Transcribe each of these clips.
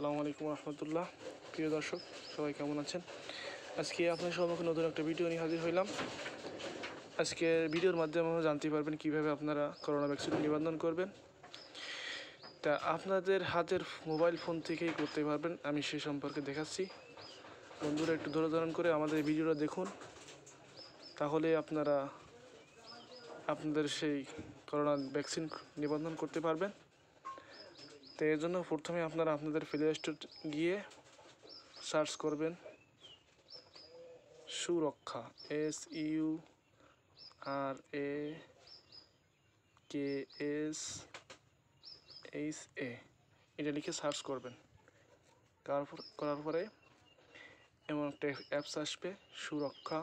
আসসালামু আলাইকুম রহমতুল্লাহ। প্রিয় দর্শক, সবাই কেমন আছেন? আজকে আপনার সম্মুখে নতুন একটা ভিডিও নিয়ে হাজির হইলাম। আজকে ভিডিওর মাধ্যমে আপনারা জানতে পারবেন কীভাবে আপনারা করোনা ভ্যাকসিন নিবন্ধন করবেন। তা আপনাদের হাতের মোবাইল ফোন থেকেই করতে পারবেন, আমি সে সম্পর্কে দেখাচ্ছি। বন্ধুরা, একটু ধৈর্য ধারণ করে আমাদের ভিডিওটা দেখুন, তাহলে আপনারা আপনাদের সেই করোনা ভ্যাকসিন নিবন্ধন করতে পারবেন। তো এর জন্য প্রথমে আপনারা আপনাদের প্লে স্টোর গিয়ে সার্চ করবেন সুরক্ষা, SURAKSHA, এটা লিখে সার্চ করবেন। করার পরে এমন একটা অ্যাপস আসবে, সুরক্ষা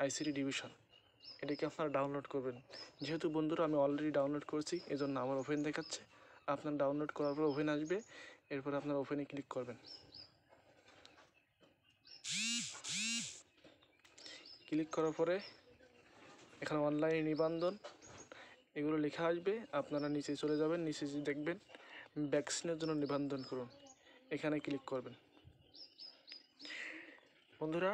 ICT ডিভিশন। এটাকে আপনারা ডাউনলোড করবেন। যেহেতু বন্ধুরা আমি অলরেডি ডাউনলোড করেছি, এজন্য আমার ওপেন দেখাচ্ছে। আপনার ডাউনলোড করার পর ওপেন আসবে, এরপর আপনার ওপেনে ক্লিক করবেন। ক্লিক করার পরে এখানে অনলাইন নিবন্ধন এগুলো লেখা আসবে। আপনারা নিচে চলে যাবেন, নিচে দেখবেন ভ্যাকসিনের জন্য নিবন্ধন করুন, এখানে ক্লিক করবেন। বন্ধুরা,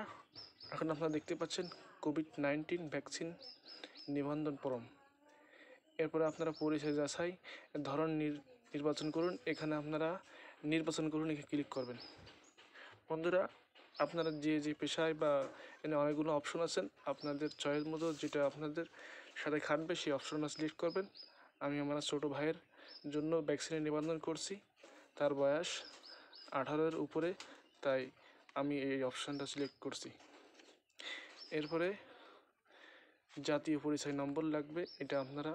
এখন আপনারা দেখতে পাচ্ছেন কোভিড-19 ভ্যাকসিন নিবন্ধন ফর্ম। এরপরে আপনারা পরিচয় যাচাই ধরন নির্বাচন করুন, এখানে আপনারা নির্বাচন করুন, এখানে ক্লিক করবেন। বন্ধুরা, আপনারা যে পেশায় বা এখানে অনেকগুলো অপশন আছেন, আপনাদের চয়েস মতো যেটা আপনাদের সাথে খাটবে সেই অপশনটা সিলেক্ট করবেন। আমি আমার ছোটো ভাইয়ের জন্য ভ্যাকসিনে নিবন্ধন করছি, তার বয়স 18-এর উপরে, তাই আমি এই অপশানটা সিলেক্ট করছি। এরপরে জাতীয় পরিচয় নম্বর লাগবে, এটা আপনারা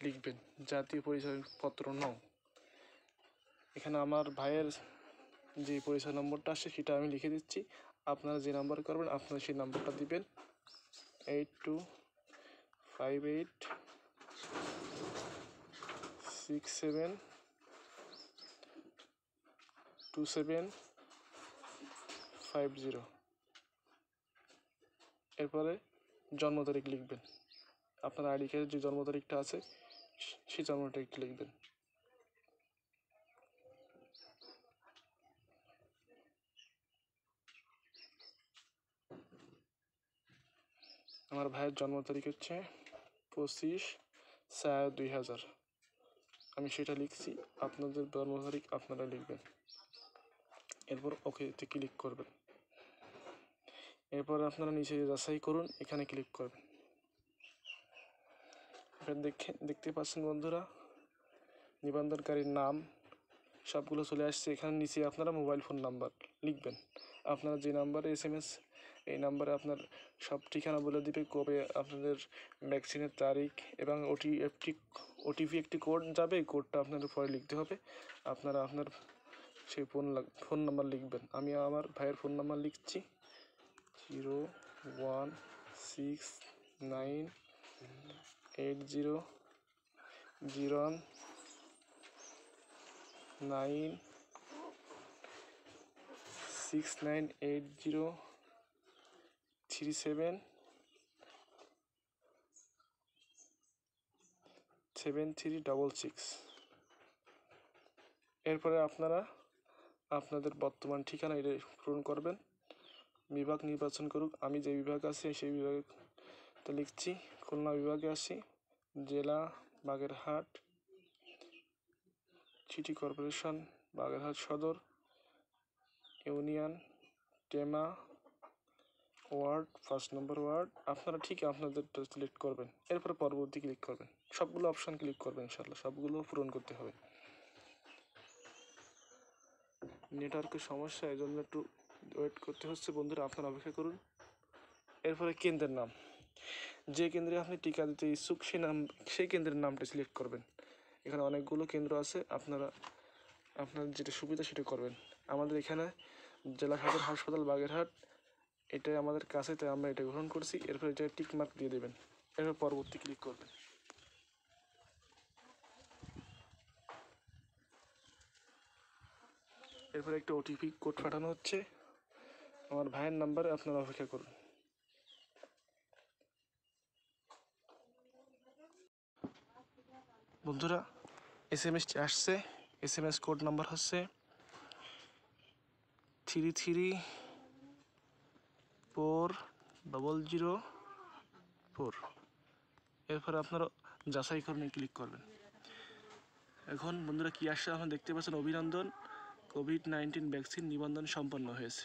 লিখবেন, জাতীয় পরিচয়পত্র নং। এখানে আমার ভাইয়ের যে পরিচয় নম্বরটা আসে সেটা আমি লিখে দিচ্ছি। আপনারা যে নাম্বার করবেন আপনারা সেই নাম্বারটা দিবেন, 8258672750। এরপরে জন্ম তারিখ লিখবেন, আপনার আইডি কার্ডের যে জন্ম তারিখটা আছে সেই জন্ম তারিখটা লিখবেন। আমার ভাইয়ের জন্ম তারিখ হচ্ছে 25/4/2000, আমি সেটা লিখছি। আপনাদের জন্ম তারিখ আপনারা লিখবেন, এরপর ওকেতে ক্লিক করবেন। এরপর আপনারা নিচে যাচাই করুন, এখানে ক্লিক করবেন। এবার দেখতে পাচ্ছেন বন্ধুরা, নিবন্ধনকারীর নাম সবগুলো চলে আসছে। এখানে নিচে আপনারা মোবাইল ফোন নাম্বার লিখবেন, আপনারা যে নাম্বারে SMS, এই নাম্বারে আপনার সব ঠিকানা বলে দিবে, কবে আপনাদের ভ্যাকসিনের তারিখ এবং ওটিপি একটি কোড যাবে, এই কোডটা আপনাদের পরে লিখতে হবে। আপনারা আপনার সেই ফোন নাম্বার লিখবেন। আমি আমার ভাইয়ের ফোন নাম্বার লিখছি, 09169803766। এরপরে আপনারা আপনাদের বর্তমান ঠিকানা এটা পূরণ করবেন। বিভাগ নির্বাচন করুক, আমি যে বিভাগ আছি সেই বিভাগে লিখছি, খুলনা বিভাগে আছি, জেলা বাগেরহাট, সিটি কর্পোরেশন বাগেরহাট সদর, ইউনিয়ন টেমা, ওয়ার্ড 1 নম্বর ওয়ার্ড। আপনারা ঠিক আপনাদেরটা সিলেক্ট করবেন, এরপরে পরবর্তী ক্লিক করবেন। সবগুলো অপশান ক্লিক করবেন, ইনশাল্লাহ সবগুলো পূরণ করতে হবে। নেটওয়ার্কের সমস্যা, এই জন্য একটু ওয়েট করতে হচ্ছে। বন্ধুরা, আপনারা অপেক্ষা করুন। এরপরে কেন্দ্রের নাম, যে কেন্দ্রে আপনি টিকা দিতে ইচ্ছুক সেই কেন্দ্রের নামটা সিলেক্ট করবেন। এখানে অনেকগুলো কেন্দ্র আছে, আপনারা আপনার যেটা সুবিধা সেটা করবেন। আমাদের এখানে জেলা সদর হাসপাতাল বাগেরহাট, এটাই আমাদের কাছে, তাই আমরা এটা গ্রহণ করছি। এরপর এটা টিক মার্ক দিয়ে দেবেন, এরপর পরবর্তী ক্লিক করবেন। এরপর একটা OTP কোড পাঠানো হচ্ছে আমার ভাইয়ের নাম্বারে, আপনারা অপেক্ষা করুন। বন্ধুরা, SMS আসছে। SMS কোড নাম্বার হচ্ছে 334004। এরপরে আপনারা যাচাইকরণে ক্লিক করবেন। এখন বন্ধুরা কি আসছে আপনারা দেখতে পাচ্ছেন, অভিনন্দন, কোভিড-19 ভ্যাকসিন নিবন্ধন সম্পন্ন হয়েছে।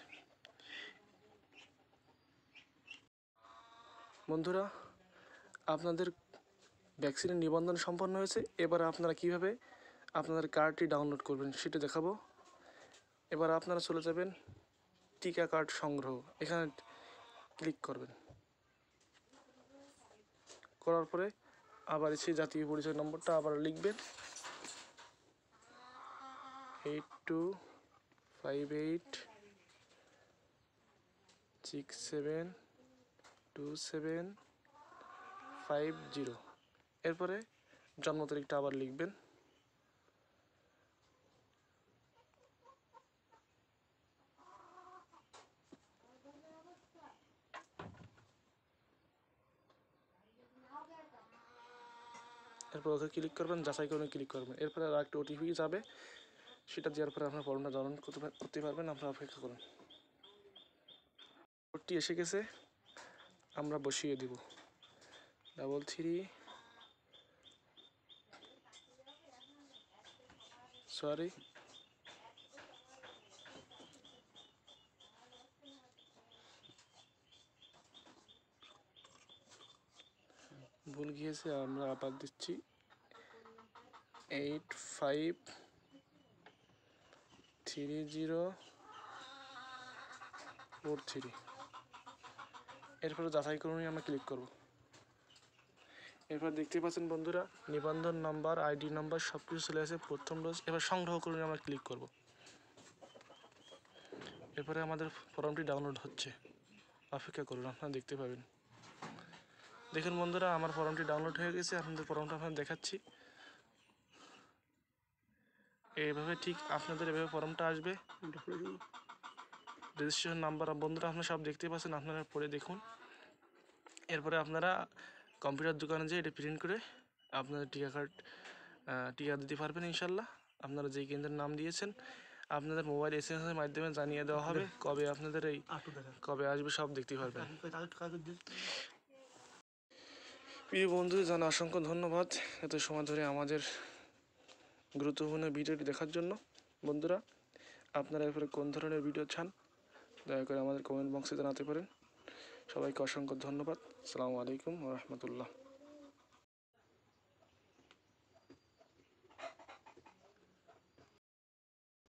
বন্ধুরা, আপনাদের ভ্যাকসিনের নিবন্ধন সম্পন্ন হয়েছে। এবার আপনারা কিভাবে আপনাদের কার্ডটি ডাউনলোড করবেন সেটা দেখাবো। এবার আপনারা চলে যাবেন টিকা কার্ড সংগ্রহ, এখানে ক্লিক করবেন। করার পরে আবার সেই জাতীয় পরিচয় নম্বরটা আবার লিখবেন, 8258672750। এরপরে জন্ম তারিখটা আবার লিখবেন। এরপর ওকে ক্লিক করবেন, যাচাই করে ক্লিক করবেন। এরপরে আর একটা ওটিপি যাবে, সেটা দেওয়ার পরে আপনার ফর্মটা ডাউনলোড করতে পারবেন। আপনারা অপেক্ষা করুন। কোডটি এসে গেছে, আমরা বসিয়ে দেব 33 সরি ভুল গিয়েছে, আমরা আবার দিচ্ছি 853043। এরপরে যাচাই করুন আমরা ক্লিক করব। এরপর দেখতে পাচ্ছেন বন্ধুরা, নিবন্ধন নাম্বার, আইডি নাম্বার সব কিছু চলে আসে। প্রথম ডোজ এবার সংগ্রহ করুন আমরা ক্লিক করব। এরপরে আমাদের ফর্মটি ডাউনলোড হচ্ছে, অপেক্ষা করুন, আপনারা দেখতে পাবেন। দেখুন বন্ধুরা, আমার ফর্মটি ডাউনলোড হয়ে গেছে। আপনাদের ফর্মটা আপনাদের দেখাচ্ছি। এইভাবে ঠিক আপনাদের এভাবে ফর্মটা আসবে, রেজিস্ট্রেশন নাম্বার। বন্ধুরা আপনারা সব দেখতে পাচ্ছেন, আপনারা পড়ে দেখুন। এরপরে আপনারা কম্পিউটার দোকানে যেয়ে এটা প্রিন্ট করে আপনাদের টিকা দিতে পারবেন ইনশাল্লাহ। আপনারা যেই কেন্দ্রের নাম দিয়েছেন আপনাদের মোবাইল এসএমএসের মাধ্যমে জানিয়ে দেওয়া হবে কবে আপনাদের কবে আসবে, সব দেখতে পারবেন। প্রিয় বন্ধুদের জানা অসংখ্য ধন্যবাদ এত সময় ধরে আমাদের গুরুত্বপূর্ণ ভিডিওটি দেখার জন্য। বন্ধুরা, আপনারা এরপরে কোন ধরনের ভিডিও চান দয়া করে আমাদের কমেন্ট বক্সে জানাতে পারেন। সবাইকে অসংখ্য ধন্যবাদ। আসসালামু আলাইকুম ওয়া রাহমাতুল্লাহ।